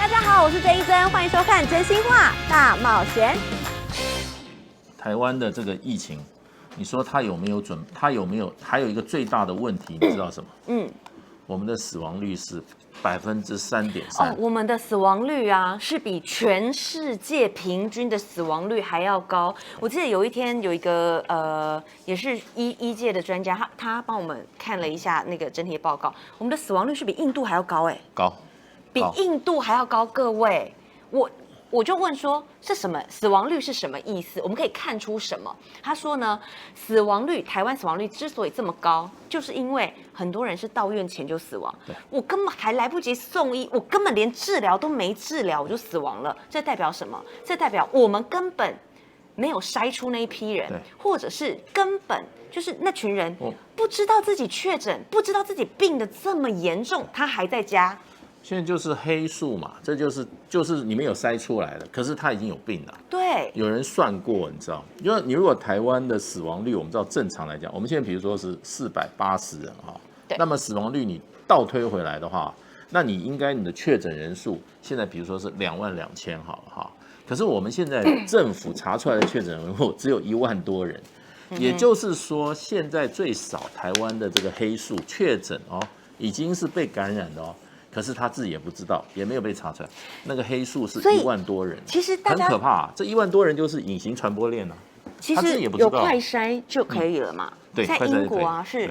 大家好，我是郑一珍，欢迎收看《真心话大冒险》。台湾的这个疫情，你说它有没有准？它有没有？还有一个最大的问题，你知道什么？我们的死亡率是3.3%。我们的死亡率啊，是比全世界平均的死亡率还要高。我记得有一天有一个也是医界的专家，他帮我们看了一下那个整体的报告，我们的死亡率是比印度还要高哎，比印度还要高。各位，我就问说是什么死亡率是什么意思？我们可以看出什么？他说呢，台湾死亡率之所以这么高，就是因为很多人是到院前就死亡，我根本还来不及送医，我根本连治疗都没治疗我就死亡了。这代表什么？这代表我们根本没有筛出那一批人，或者是根本就是那群人不知道自己确诊，不知道自己病得这么严重，他还在家。现在就是黑数嘛，这就是你没有筛出来的，可是他已经有病了。对，有人算过，你知道，因为你如果台湾的死亡率，我们知道正常来讲，我们现在比如说是480人哈，那么死亡率你倒推回来的话，那你应该你的确诊人数现在比如说是22000好了哈，可是我们现在政府查出来的确诊人数只有1万多人，也就是说现在最少台湾的这个黑数确诊哦，已经是被感染的哦。可是他自己也不知道，也没有被查出来。那个黑数是1万多人，其实很可怕。这1万多人就是隐形传播链啊。其实有快筛就可以了嘛。对，在英国啊是，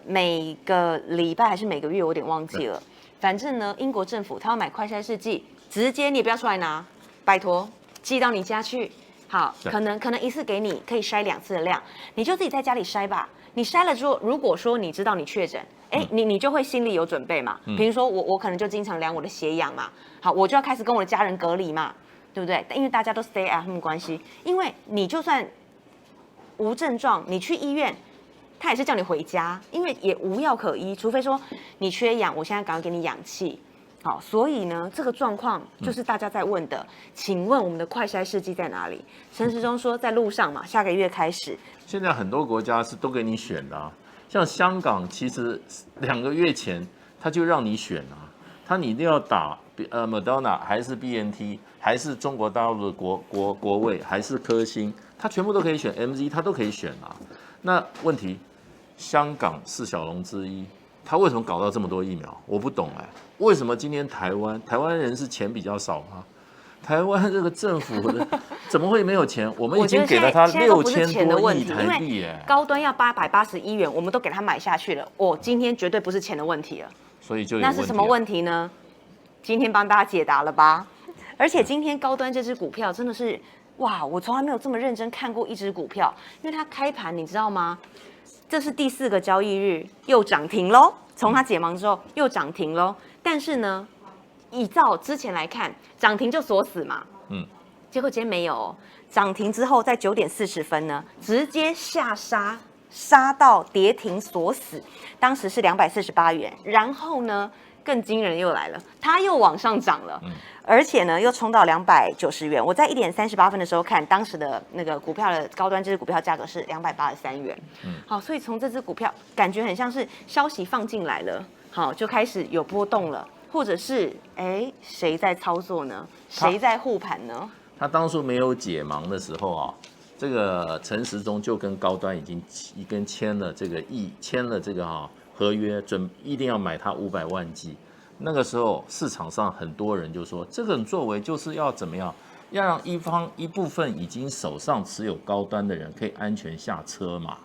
每个礼拜还是每个月，我有点忘记了。反正呢，英国政府他要买快筛试剂，直接你也不要出来拿，拜托寄到你家去。好，可能一次给你可以筛2次的量，你就自己在家里筛吧。你筛了之后，如果说你知道你确诊，你就会心里有准备嘛。比如说我可能就经常量我的血氧嘛，好，我就要开始跟我的家人隔离嘛，对不对？因为大家都 stay at home 关系，因为你就算无症状，你去医院，他也是叫你回家，因为也无药可医，除非说你缺氧，我现在赶快给你氧气。好，所以呢，这个状况就是大家在问的。请问我们的快筛试剂在哪里？陈时中说在路上嘛，下个月开始。现在很多国家是都给你选的啊，像香港其实2个月前他就让你选啊，你一定要打Moderna 还是 BNT 还是中国大陆的国卫还是科兴，他全部都可以选 MZ， 他都可以选啊。那问题，香港4小龙之一。他为什么搞到这么多疫苗？我不懂哎，为什么今天台湾人是钱比较少吗？台湾这个政府的怎么会没有钱？我们已经给了他6000多亿台币哎，高端要881元，我们都给他买下去了。今天绝对不是钱的问题了。所以就那是什么问题呢？今天帮大家解答了吧？而且今天高端这只股票真的是哇，我从来没有这么认真看过一只股票，因为它开盘你知道吗？这是第4个交易日又涨停喽，从它解盲之后又涨停喽。但是呢，依照之前来看，涨停就锁死嘛，结果今天没有涨停之后，在9点40分呢，直接下杀到跌停锁死，当时是248元，然后呢，更惊人又来了，它又往上涨了。而且呢，又冲到290元。我在1点38分的时候看，当时的那个股票的高端这支股票价格是283元。好，所以从这支股票感觉很像是消息放进来了，好，就开始有波动了，或者是谁在操作呢？谁在护盘呢？他当初没有解盲的时候啊，这个陈时中就跟高端已经签了这个合约，一定要买他500万剂。那个时候市场上很多人就说，这种作为就是要怎么样，要让一部分已经手上持有高端的人可以安全下车嘛，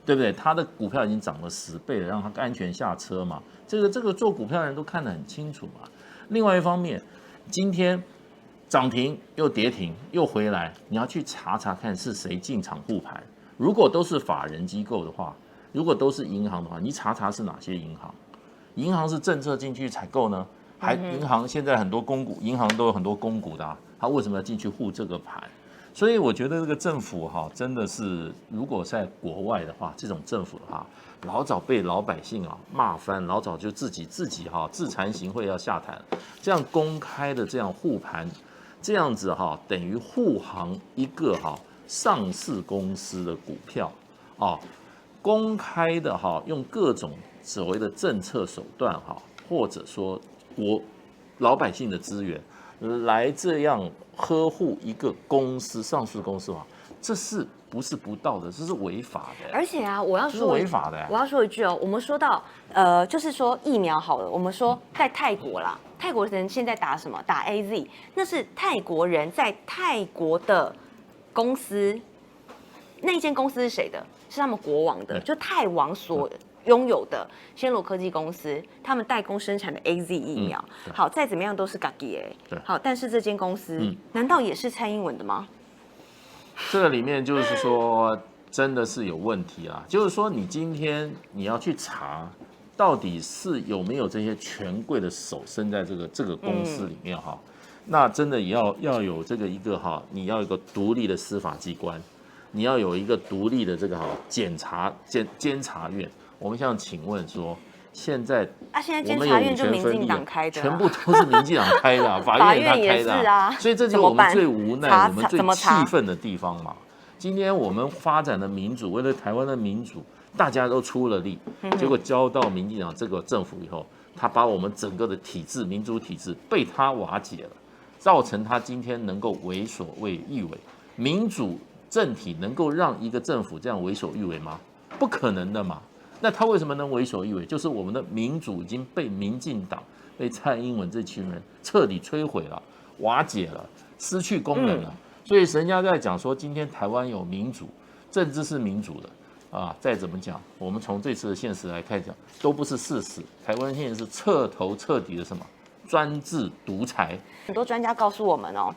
对不对？他的股票已经涨了10倍了，让他安全下车嘛。这个做股票的人都看得很清楚嘛。另外一方面，今天涨停又跌停又回来，你要去查看是谁进场护盘。如果都是法人机构的话，如果都是银行的话，你查是哪些银行？银行是政策进去采购呢，还银行现在很多公股，银行都有很多公股的啊，他为什么要进去护这个盘？所以我觉得这个政府哈，真的是如果在国外的话，这种政府的话，老早被老百姓骂翻，老早就自己自惭形秽要下台，这样公开的这样护盘，这样子等于护航一个上市公司的股票公开的用各种所谓的政策手段或者说老百姓的资源来这样呵护一个公司上市公司的话，这是不是不道德？这是违法的。而且啊，我要这是说违法的。我要说一句哦，我们说到就是说疫苗好了，我们说在泰国啦，泰国人现在打什么？打 AZ， 那是泰国人在泰国的公司，那一间公司是谁的？是他们国王的，就泰王所拥有的暹罗科技公司，他们代工生产的 AZ 疫苗。好，再怎么样都是自己的。好，但是这间公司难道也是蔡英文的吗？这个里面就是说，真的是有问题啊！就是说，你今天你要去查，到底是有没有这些权贵的手伸在这个公司里面哈？那真的也要有这个一个哈，你要有一个独立的司法机关，你要有一个独立的这个哈监察院。我们想请问说，现在监察院就民进党开的，全部都是民进党开的，法院也是他开的啊，所以这就是我们最无奈、我们最气愤的地方嘛。今天我们发展的民主，为了台湾的民主，大家都出了力，结果交到民进党这个政府以后，他把我们整个的体制、民主体制被他瓦解了，造成他今天能够为所欲为。民主政体能够让一个政府这样为所欲为吗？不可能的嘛。那他为什么能为所欲为？就是我们的民主已经被民进党、被蔡英文这群人彻底摧毁了、瓦解了、失去功能了。所以人家在讲说，今天台湾有民主，政治是民主的啊。再怎么讲，我们从这次的现实来看讲，都不是事实。台湾现在是彻头彻底的什么专制独裁。很多专家告诉我们哦，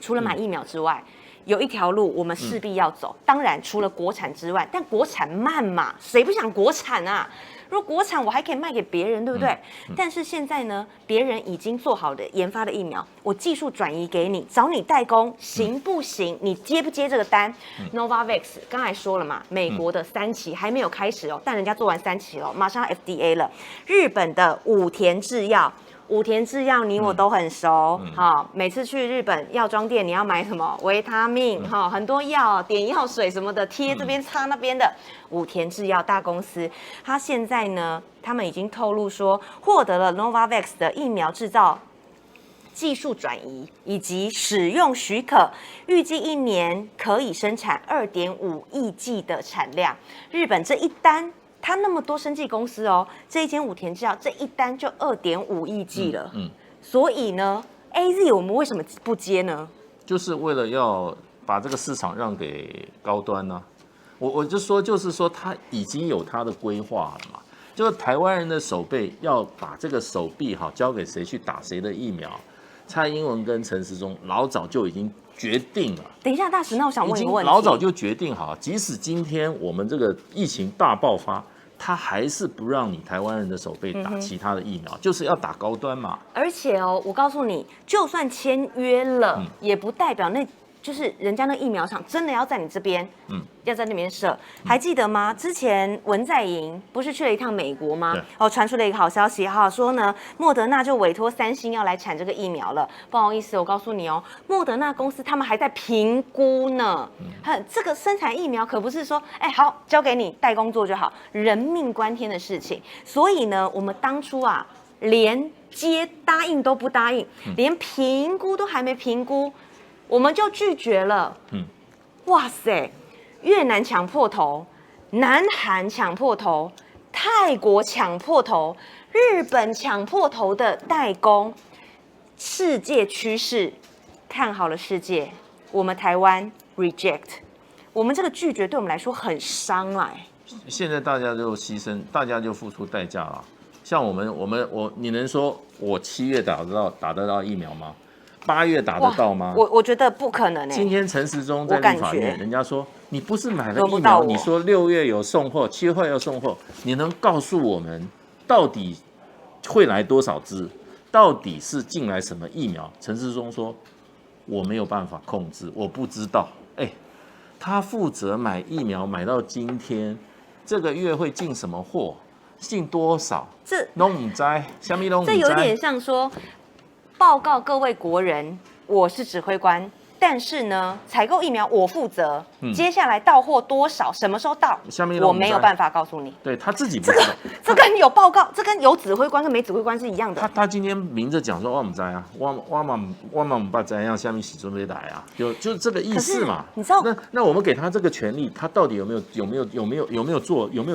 除了买疫苗之外，有一条路我们势必要走。当然，除了国产之外，但国产慢嘛，谁不想国产啊？如果国产我还可以卖给别人，对不对？但是现在呢，别人已经做好的研发的疫苗，我技术转移给你，找你代工，行不行？你接不接这个单？Novavax 刚才说了嘛，美国的3期还没有开始哦，但人家做完3期了，马上 FDA 了。日本的武田制药。武田制药你我都很熟，好，每次去日本药妆店，你要买什么维他命，哈，很多药点药水什么的，贴这边擦那边的。武田制药大公司，它现在呢，他们已经透露说，获得了 Novavax 的疫苗制造技术转移以及使用许可，预计1年可以生产2.5亿剂的产量。日本这一单。他那么多生技公司哦，这一间武田制药这一单就2.5亿剂了。所以呢 ，AZ 我们为什么不接呢？就是为了要把这个市场让给高端呢、我就说，就是说他已经有他的规划了嘛。就是台湾人的手背要把这个手臂好交给谁去打谁的疫苗，蔡英文跟陈时中老早就已经决定了。等一下，大使，那我想问一个问题，老早就决定好，即使今天我们这个疫情大爆发。他还是不让你台湾人的手背打其他的疫苗，就是要打高端嘛。而且哦，我告诉你，就算签约了，也不代表那就是人家那疫苗厂真的要在你这边，要在那边设。还记得吗？之前文在寅不是去了一趟美国吗？哦，传出了一个好消息哈，说呢，莫德纳就委托3星要来产这个疫苗了。不好意思，我告诉你哦，莫德纳公司他们还在评估呢。这个生产疫苗可不是说，哎，好，交给你代工做就好，人命关天的事情。所以呢，我们当初啊，连答应都不答应，连评估都还没评估。我们就拒绝了。哇塞，越南抢破头，南韩抢破头，泰国抢破头，日本抢破头的代工，世界趋势看好了世界，我们台湾 reject， 我们这个拒绝对我们来说很伤哎。现在大家就牺牲，大家就付出代价了。像你能说我7月打得到疫苗吗？8月打得到吗？我觉得不可能。今天陈时中在立法院，人家说你不是买了疫苗，你说6月有送货，7月要送货，你能告诉我们到底会来多少支？到底是进来什么疫苗？陈时中说我没有办法控制，我不知道。他负责买疫苗，买到今天，这个月会进什么货？进多少？这都不知道，什么都不知道。这有点像说。报告各位国人，我是指挥官，但是呢，采购疫苗我负责，接下来到货多少，什么时候到，我没有办法告诉你。对他自己不知道，这跟有报告，这跟有指挥官跟没指挥官是一样的。他今天明着讲说我们在啊，我们不在让下面洗准备来啊，就是这个意思嘛。你知道，那我们给他这个权利，他到底有没有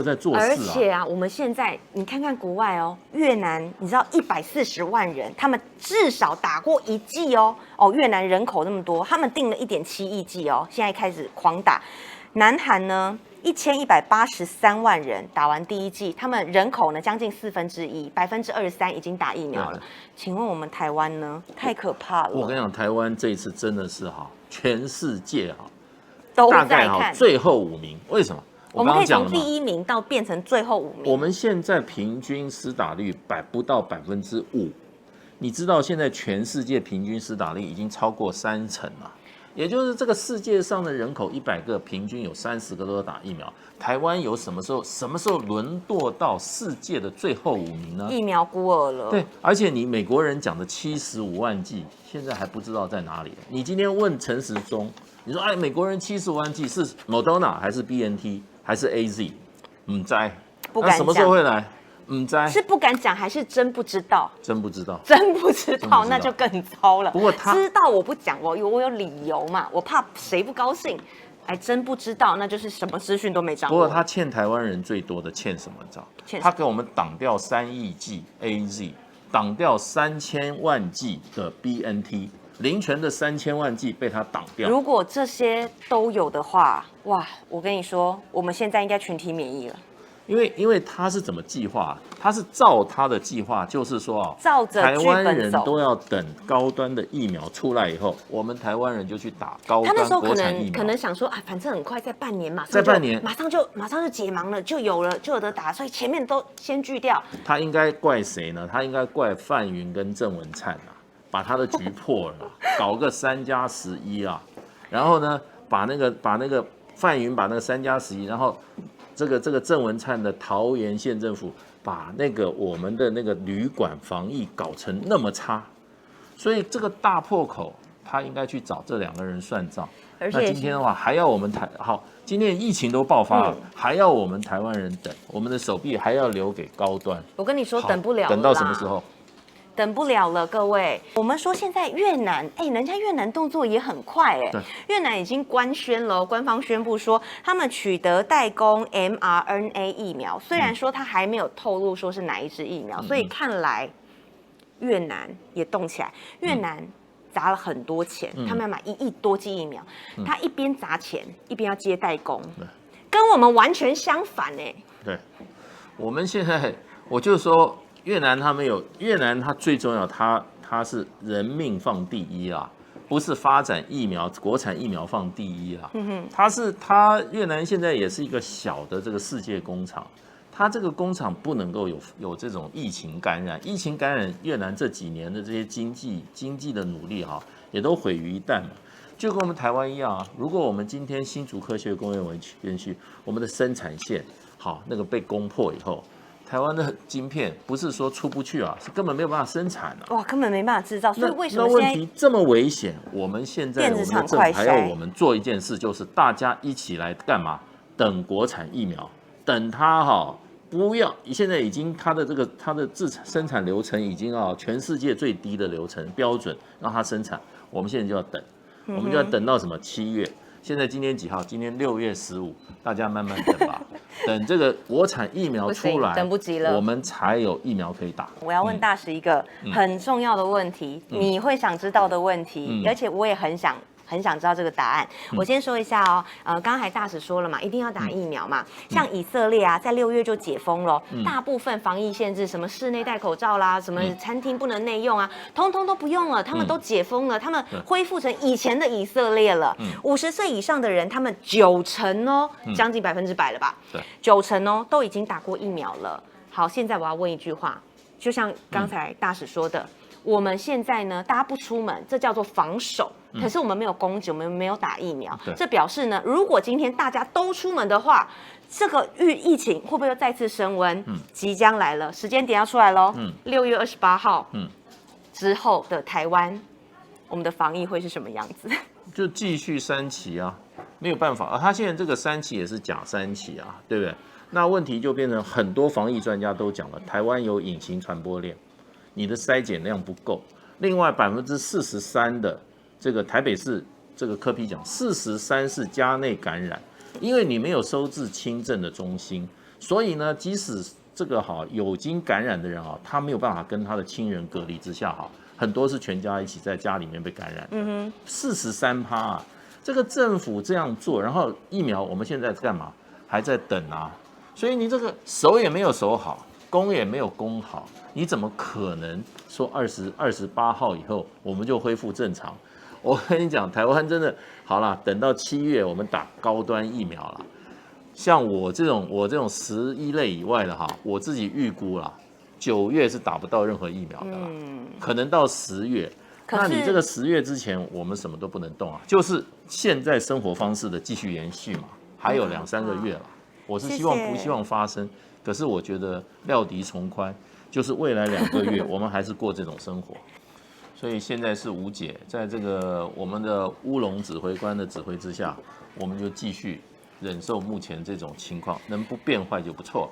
在做事啊？而且啊，我们现在你看看国外哦，越南你知道140万人，他们至少打过1剂哦。越南人口那么多，他们定了1.7亿剂哦，现在开始狂打。南韩呢，1183万人打完第1剂，他们人口呢将近1/4%，23%已经打疫苗了。请问我们台湾呢？太可怕了！我跟你讲，台湾这一次真的是全世界都大概在看最后5名，为什么？我们可以从第1名到变成最后5名。我们现在平均施打率不到5%。你知道现在全世界平均施打率已经超过30%了，也就是这个世界上的人口100个，平均有30个都要打疫苗。台湾有什么时候沦落到世界的最后5名呢？疫苗孤儿了。对，而且你美国人讲的75万剂，现在还不知道在哪里。你今天问陈时中，你说美国人75万剂是 Moderna 还是 BNT 还是 AZ？ 不知道，不敢讲。什么时候会来？是不敢讲还是真不知道？真不知道，那就更糟了。不过知道我不讲，我有理由嘛，我怕谁不高兴。真不知道，那就是什么资讯都没掌握。不过他欠台湾人最多的欠什么？知道？他给我们挡掉3亿剂 AZ， 挡掉3000万剂的 BNT， 林权的3000万剂被他挡掉。如果这些都有的话，哇，我跟你说，我们现在应该群体免疫了。因为他是怎么计划？他是照他的计划，就是说照着台湾人都要等高端的疫苗出来以后，我们台湾人就去打高端国产疫苗。可能想说反正很快，在半年马上就解盲了，就有得打，所以前面都先拒掉。他应该怪谁呢？他应该怪范云跟郑文灿把他的局破了，搞个3+11啊，然后呢，把那个范云把那个3+11，然后。这个郑文灿的桃园县政府把我们的那个旅馆防疫搞成那么差，所以这个大破口，他应该去找这2个人算账。而且那今天的话，还要我们今天疫情都爆发了，还要我们台湾人等，我们的手臂还要留给高端。我跟你说，等不了了，等到什么时候？等不了了，各位。我们说现在越南，人家越南动作也很快，越南已经官宣了，官方宣布说他们取得代工 mRNA 疫苗，虽然说他还没有透露说是哪一支疫苗，所以看来越南也动起来。越南砸了很多钱，他们要买1亿多剂疫苗，他一边砸钱一边要接代工，跟我们完全相反对，我们现在我就说。越南它最重要，它是人命放第一啊，不是发展疫苗，国产疫苗放第一啊。越南现在也是一个小的这个世界工厂，它这个工厂不能够有这种疫情感染，越南这几年的这些经济的努力也都毁于一旦嘛。就跟我们台湾一样啊，如果我们今天新竹科学工业园区我们的生产线被攻破以后。台湾的晶片不是说出不去是根本没有办法生产哇，根本没办法制造。所以为什么那问题这么危险？我们现在我们的政府还要我们做一件事，就是大家一起来干嘛？等国产疫苗，等它不要。现在已经它的生产流程已经全世界最低的流程标准，让它生产。我们现在就要等，我们就要等到什么7月？现在今天几号？今天6月15，大家慢慢等吧。等这个国产疫苗出来，等不及了，我们才有疫苗可以打。我要问大使一个很重要的问题，你会想知道的问题，而且我也很想知道这个答案。我先说一下刚才大使说了嘛，一定要打疫苗嘛。像以色列在6月就解封了，大部分防疫限制，什么室内戴口罩啦，什么餐厅不能内用通通都不用了，他们都解封了，他们恢复成以前的以色列了。50岁以上的人，他们90%将近100%了吧？90%都已经打过疫苗了。好，现在我要问一句话，就像刚才大使说的。我们现在呢，大家不出门，这叫做防守。可是我们没有攻击，我们没有打疫苗，这表示呢，如果今天大家都出门的话，这个疫情会不会又再次升温？即将来了，时间点要出来喽。6月28号，之后的台湾，我们的防疫会是什么样子？就继续三期啊，没有办法啊。他现在这个三期也是假三期啊，对不对？那问题就变成很多防疫专家都讲了，台湾有隐形传播链，你的筛检量不够。另外43%的这个台北市这个柯 P 讲，43%是家内感染，因为你没有收治轻症的中心，所以呢，即使这个有经感染的人他没有办法跟他的亲人隔离之下很多是全家一起在家里面被感染的，43%啊，这个政府这样做，然后疫苗我们现在干嘛？还在等啊，所以你这个守也没有守好，攻也没有攻好，你怎么可能说28号以后我们就恢复正常？我跟你讲，台湾真的好了，等到7月我们打高端疫苗了。像我这种11类以外的我自己预估啦，9月是打不到任何疫苗的啦，可能到10月。那你这个10月之前，我们什么都不能动啊，就是现在生活方式的继续延续嘛，还有2-3个月了。我是希望不希望发生，可是我觉得料敌从宽，就是未来2个月我们还是过这种生活。所以现在是无解，在这个我们的乌龙指挥官的指挥之下，我们就继续忍受目前这种情况，能不变坏就不错了。